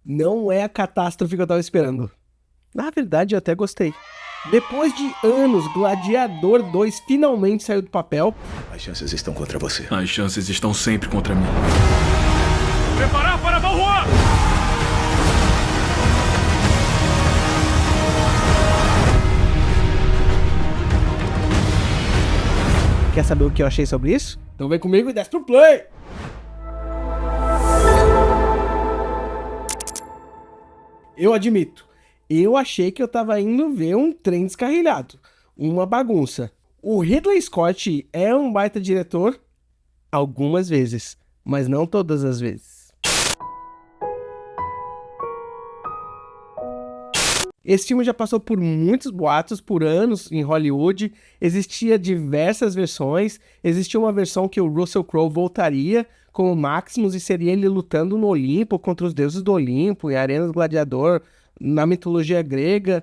Não é a catástrofe que eu tava esperando. Na verdade, eu até gostei. Depois de anos, Gladiador 2 finalmente saiu do papel. As chances estão contra você. As chances estão sempre contra mim. Preparar para Don Juan! Quer saber o que eu achei sobre isso? Então vem comigo e desce pro play! Eu admito, eu achei que eu tava indo ver um trem descarrilhado, uma bagunça. O Ridley Scott é um baita diretor algumas vezes, mas não todas as vezes. Esse filme já passou por muitos boatos, por anos em Hollywood, existia diversas versões, existia uma versão que o Russell Crowe voltaria como Maximus e seria ele lutando no Olimpo contra os deuses do Olimpo, em Arena do Gladiador, na mitologia grega.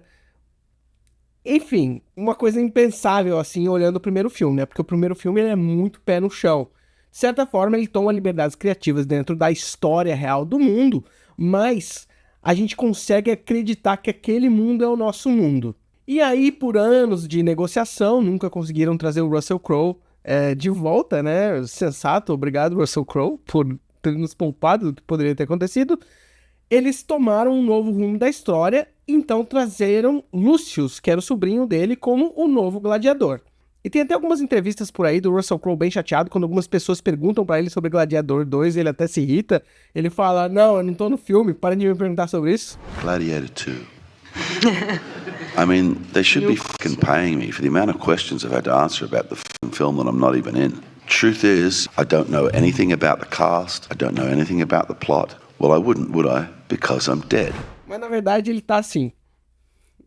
Enfim, uma coisa impensável assim, olhando o primeiro filme, né? Porque o primeiro filme ele é muito pé no chão. De certa forma, ele toma liberdades criativas dentro da história real do mundo, mas a gente consegue acreditar que aquele mundo é o nosso mundo. E aí, por anos de negociação, nunca conseguiram trazer o Russell Crowe de volta, né? Sensato, obrigado Russell Crowe por ter nos poupado do que poderia ter acontecido. Eles tomaram um novo rumo da história, então trazeram Lucius, que era o sobrinho dele, como o novo gladiador. E tem até algumas entrevistas por aí do Russell Crowe bem chateado, quando algumas pessoas perguntam pra ele sobre Gladiador 2, ele até se irrita. Ele fala, não, eu não tô no filme, parem de me perguntar sobre isso. Gladiator 2. I mean, they should be fucking paying me for the amount of questions I've had to answer about the fucking film that I'm not even in. Truth is, I don't know anything about the cast, I don't know anything about the plot. Well, I wouldn't, would I? Because I'm dead. Mas na verdade ele tá assim,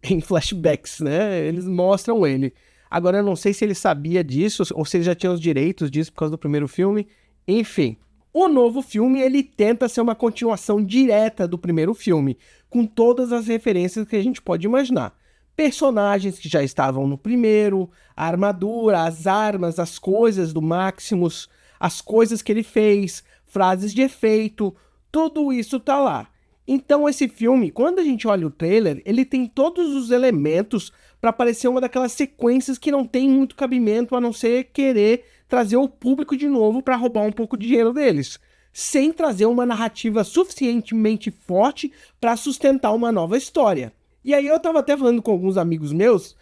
em flashbacks, né? Eles mostram ele. Agora eu não sei se ele sabia disso, ou se ele já tinha os direitos disso por causa do primeiro filme. Enfim, o novo filme ele tenta ser uma continuação direta do primeiro filme, com todas as referências que a gente pode imaginar. Personagens que já estavam no primeiro, a armadura, as armas, as coisas do Maximus, as coisas que ele fez, frases de efeito, tudo isso tá lá. Então esse filme, quando a gente olha o trailer, ele tem todos os elementos para parecer uma daquelas sequências que não tem muito cabimento, a não ser querer trazer o público de novo para roubar um pouco de dinheiro deles, sem trazer uma narrativa suficientemente forte para sustentar uma nova história. E aí eu tava até falando com alguns amigos meus,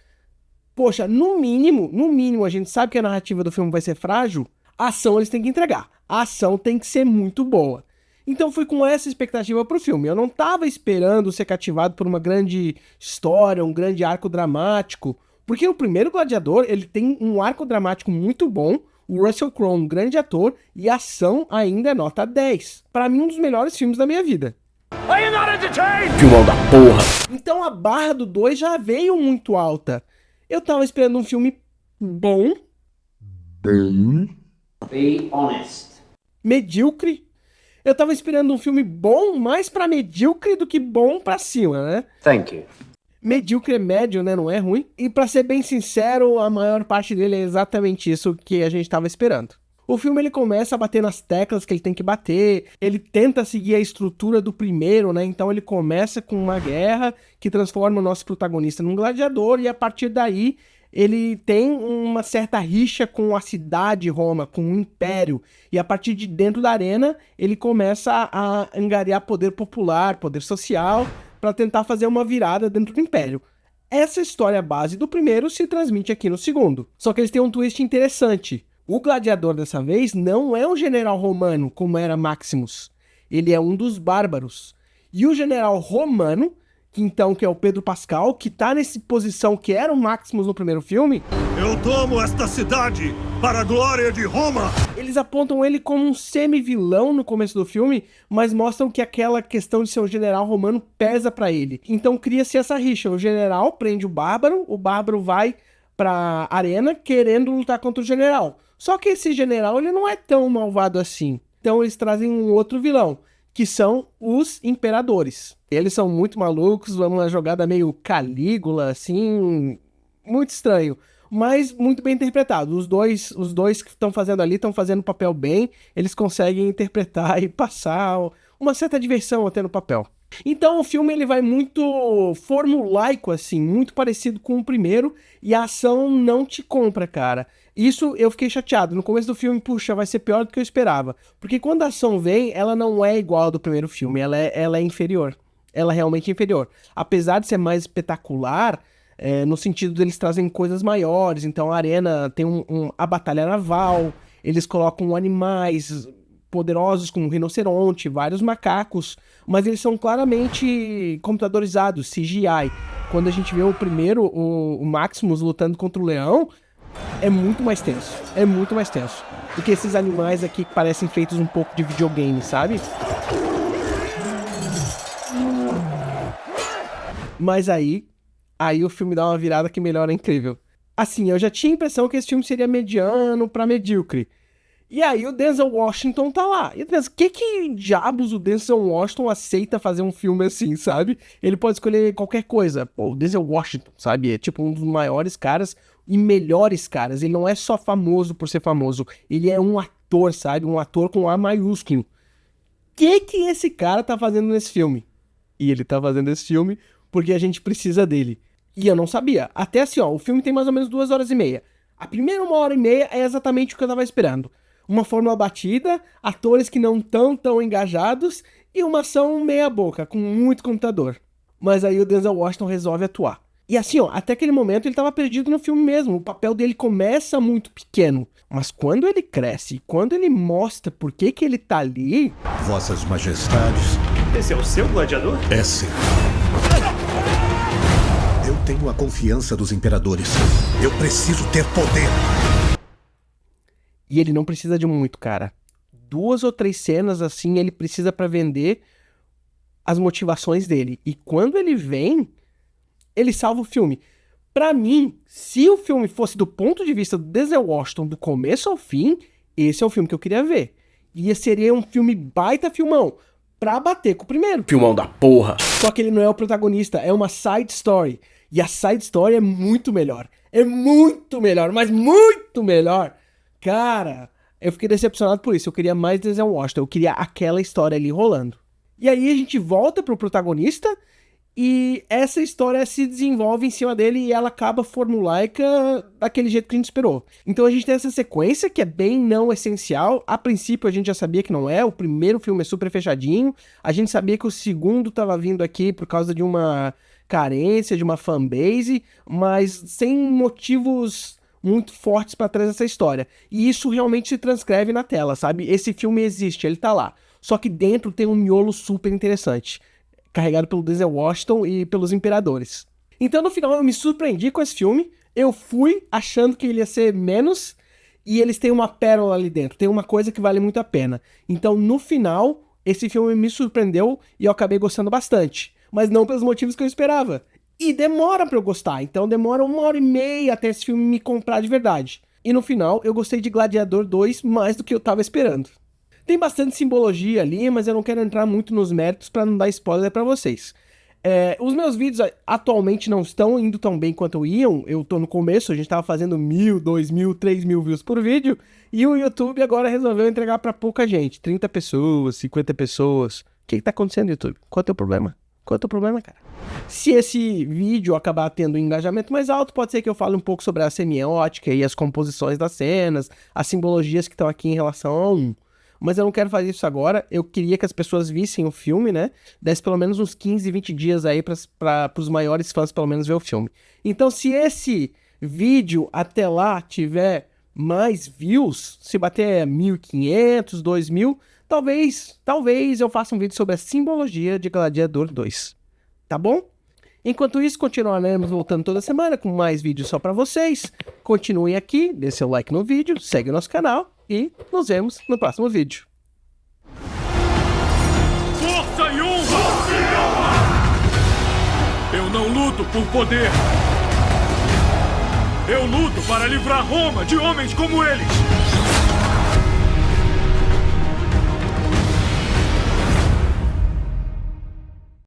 poxa, no mínimo a gente sabe que a narrativa do filme vai ser frágil, a ação eles têm que entregar, a ação tem que ser muito boa. Então fui com essa expectativa pro filme. Eu não tava esperando ser cativado por uma grande história, um grande arco dramático, porque o primeiro Gladiador, ele tem um arco dramático muito bom, o Russell Crowe um grande ator, e a ação ainda é nota 10. Pra mim, um dos melhores filmes da minha vida. Are you not entertained? Filmão da porra! Então a barra do 2 já veio muito alta. Eu tava esperando um filme bom. Be honest. Medíocre. Eu tava esperando um filme bom, mais pra medíocre do que bom pra cima, né? Thank you. Medíocre é médio, né? Não é ruim. E pra ser bem sincero, a maior parte dele é exatamente isso que a gente tava esperando. O filme ele começa a bater nas teclas que ele tem que bater, ele tenta seguir a estrutura do primeiro, né? Então ele começa com uma guerra que transforma o nosso protagonista num gladiador e a partir daí ele tem uma certa rixa com a cidade Roma, com o Império. E a partir de dentro da arena, ele começa a angariar poder popular, poder social, para tentar fazer uma virada dentro do Império. Essa história base do primeiro se transmite aqui no segundo. Só que eles têm um twist interessante. O gladiador dessa vez não é um general romano, como era Maximus. Ele é um dos bárbaros. E o general romano, que é o Pedro Pascal, que tá nessa posição que era o Maximus no primeiro filme. Eu tomo esta cidade para a glória de Roma! Eles apontam ele como um semi-vilão no começo do filme, mas mostram que aquela questão de ser um general romano pesa pra ele. Então cria-se essa rixa. O general prende o bárbaro vai pra arena querendo lutar contra o general. Só que esse general ele não é tão malvado assim. Então eles trazem um outro vilão, que são os imperadores. Eles são muito malucos, uma jogada meio Calígula, assim, muito estranho, mas muito bem interpretado. Os dois que estão fazendo ali estão fazendo o papel bem, eles conseguem interpretar e passar uma certa diversão até no papel. Então o filme ele vai muito formulaico, assim, muito parecido com o primeiro, e a ação não te compra, cara. Isso eu fiquei chateado. No começo do filme, puxa, vai ser pior do que eu esperava. Porque quando a ação vem, ela não é igual ao do primeiro filme, ela é inferior. Ela é realmente inferior. Apesar de ser mais espetacular, no sentido deles trazem coisas maiores, então a arena tem a batalha naval, eles colocam animais poderosos como um rinoceronte, vários macacos, mas eles são claramente computadorizados, CGI. Quando a gente vê o primeiro, o Maximus lutando contra o leão, é muito mais tenso do que esses animais aqui que parecem feitos um pouco de videogame, sabe? Mas aí o filme dá uma virada que melhora incrível. Assim, eu já tinha a impressão que esse filme seria mediano pra medíocre. E aí o Denzel Washington tá lá. E eu penso, que diabos o Denzel Washington aceita fazer um filme assim, sabe? Ele pode escolher qualquer coisa. Pô, o Denzel Washington, sabe? É tipo um dos maiores caras e melhores caras. Ele não é só famoso por ser famoso. Ele é um ator, sabe? Um ator com A maiúsculo. Que esse cara tá fazendo nesse filme? E ele tá fazendo esse filme porque a gente precisa dele. E eu não sabia. Até assim, ó, o filme tem mais ou menos 2h30. A primeira 1h30 é exatamente o que eu tava esperando. Uma fórmula batida, atores que não tão engajados e uma ação meia boca, com muito computador. Mas aí o Denzel Washington resolve atuar. E assim, ó, até aquele momento ele tava perdido no filme mesmo. O papel dele começa muito pequeno. Mas quando ele cresce, quando ele mostra por que ele tá ali... Vossas Majestades... Esse é o seu gladiador? É sim. Eu tenho a confiança dos imperadores. Eu preciso ter poder. E ele não precisa de muito, cara. 2 ou 3 cenas assim ele precisa pra vender as motivações dele. E quando ele vem, ele salva o filme. Pra mim, se o filme fosse do ponto de vista do Denzel Washington, do começo ao fim, esse é o filme que eu queria ver. E seria um filme baita filmão, pra bater com o primeiro. Filmão da porra. Só que ele não é o protagonista, é uma side story. E a side story é muito melhor. É muito melhor, mas muito melhor. Cara, eu fiquei decepcionado por isso. Eu queria mais Denzel Washington. Eu queria aquela história ali rolando. E aí a gente volta pro protagonista e essa história se desenvolve em cima dele e ela acaba formulaica daquele jeito que a gente esperou. Então a gente tem essa sequência que é bem não essencial. A princípio a gente já sabia que não é. O primeiro filme é super fechadinho. A gente sabia que o segundo tava vindo aqui por causa de uma carência, de uma fanbase, mas sem motivos muito fortes pra trás dessa história. E isso realmente se transcreve na tela, sabe? Esse filme existe, ele tá lá. Só que dentro tem um miolo super interessante, carregado pelo Denzel Washington e pelos imperadores. Então no final eu me surpreendi com esse filme. Eu fui achando que ele ia ser menos, e eles têm uma pérola ali dentro, tem uma coisa que vale muito a pena. Então no final, esse filme me surpreendeu e eu acabei gostando bastante. Mas não pelos motivos que eu esperava. E demora pra eu gostar, então demora 1h30 até esse filme me comprar de verdade. E no final, eu gostei de Gladiador 2 mais do que eu tava esperando. Tem bastante simbologia ali, mas eu não quero entrar muito nos méritos pra não dar spoiler pra vocês. Os meus vídeos atualmente não estão indo tão bem quanto iam. Eu tô no começo, a gente tava fazendo 1.000, 2.000, 3.000 views por vídeo. E o YouTube agora resolveu entregar pra pouca gente. 30 pessoas, 50 pessoas. O que tá acontecendo no YouTube? Qual é o teu problema? Qual é o teu problema, cara? Se esse vídeo acabar tendo um engajamento mais alto, pode ser que eu fale um pouco sobre a semiótica e as composições das cenas, as simbologias que estão aqui em relação a um. Mas eu não quero fazer isso agora. Eu queria que as pessoas vissem o filme, né? Desse pelo menos uns 15, 20 dias aí para os maiores fãs pelo menos ver o filme. Então se esse vídeo até lá tiver mais views, se bater 1.500, 2.000... Talvez eu faça um vídeo sobre a simbologia de Gladiador 2, tá bom? Enquanto isso, continuaremos voltando toda semana com mais vídeos só pra vocês. Continuem aqui, dê seu like no vídeo, segue o nosso canal e nos vemos no próximo vídeo. Força e honra! Eu não luto por poder. Eu luto para livrar Roma de homens como eles.